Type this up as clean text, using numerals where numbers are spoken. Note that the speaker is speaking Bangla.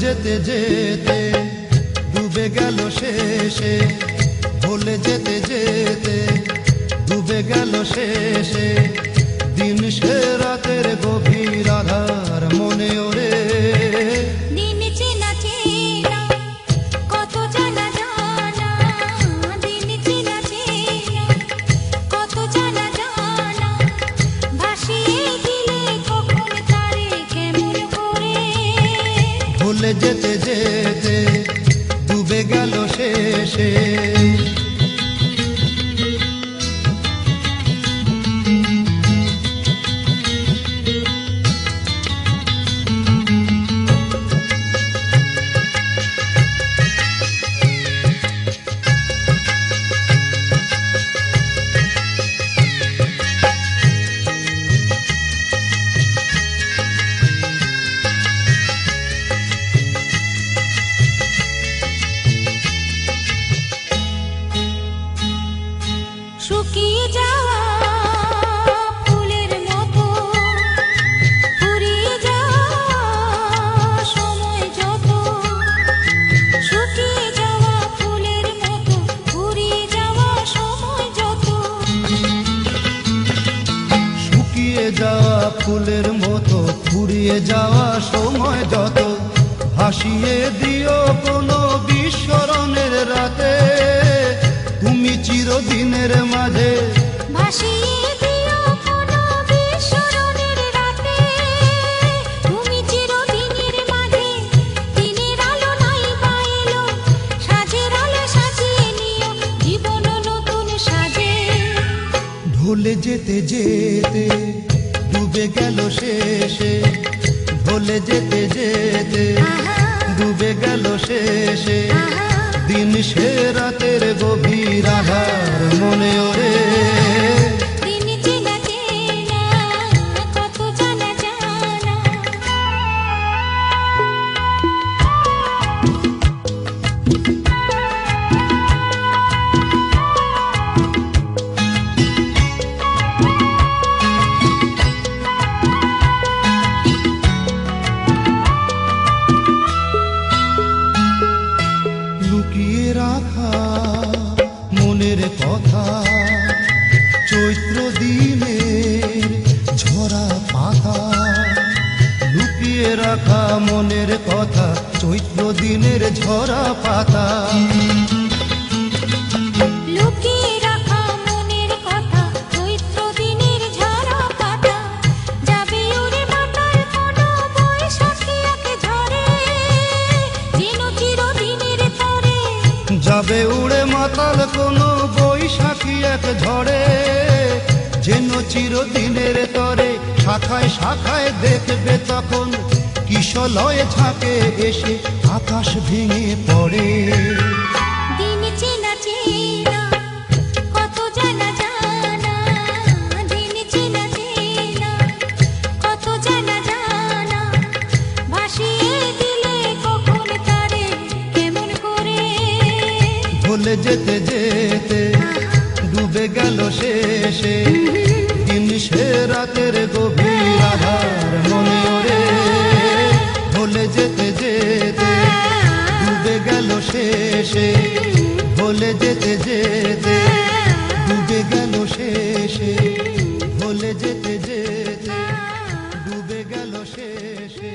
যেতে যেতে ডুবে গেল শেষে, ভুলে যেতে যেতে ডুবে গেল শেষে, দিন সে রাতের গভীর আধার মনে ওরে। দিন চেনা চেনা কত জানা জানা, দিন চেনা চেনা কত জানা জানা, ভাসিয়ে দিলে কখন তারে কেমন করে। ভুলে যেতে যেতে ডুবে গেল শেষে। শুকিয়ে যাওয়া ফুলের মতো ফুরিয়ে যাওয়া সময় যত, শুকিয়ে যাওয়া ফুলের মতো ফুরিয়ে যাওয়া সময় যত। শুকিয়ে যাওয়া ফুলের মতো ফুরিয়ে যাওয়া সময় যত, ভাসিয়ে দিও কোনো বিস্মরণের রাতে, তুমি চিরদিনের মাঝে। ভাসিয়ে দিও কোনো বিস্মরণের রাতে, তুমি চিরদিনের মাঝে। দিনের আলো নাই বা এলো, সাজের আলো সাজিয়ে নিও জীবন নতুন সাজে। ভুলে যেতে যেতে ডুবে গেল শেষে, ভুলে যেতে যেতে ডুবে গেল শেষে, দিন সে রাতের গভীর আধার মনে ওরে। দিন চেনা চেনা কত জানা জানা। লুকিয়ে রাখা মনের কথা, চৈত্র দিনের ঝরা পাতা। লুকিয়ে রাখা মনের কথা, চৈত্র দিনের ঝরা পাতা। লুকিয়ে রাখা মনের কথা, চৈত্র দিনের ঝরা পাতা। যাবে উড়ে মাতাল কোনো বৈশাখী এক ঝড়ে, যেন চিরদিনের তরে। যাবে উড়ে মাতাল কোনো বৈশাখী এক ঝড়ে, যেন চিরদিনের তরে। শাখায় শাখায় দেখবে তখন কিশলয়ে ঝাঁকে এসে আকাশ ভেঙে পড়ে। দিন চেনা চেনা কত জানা জানা, দিন চেনা চেনা কত জানা জানা, ভাসিয়ে দিলে কখন তারে কেমন করে। ভুলে যেতে যেতে ডুবে গেল শেষে, দিন সে রাতের গভীর আধার মনে ওরে। ভুলে যেতে যেতে ডুবে গেল শেষে, ভুলে যেতে যেতে ডুবে গেল শেষে, ভুলে যেতে যেতে ডুবে গেল শেষে।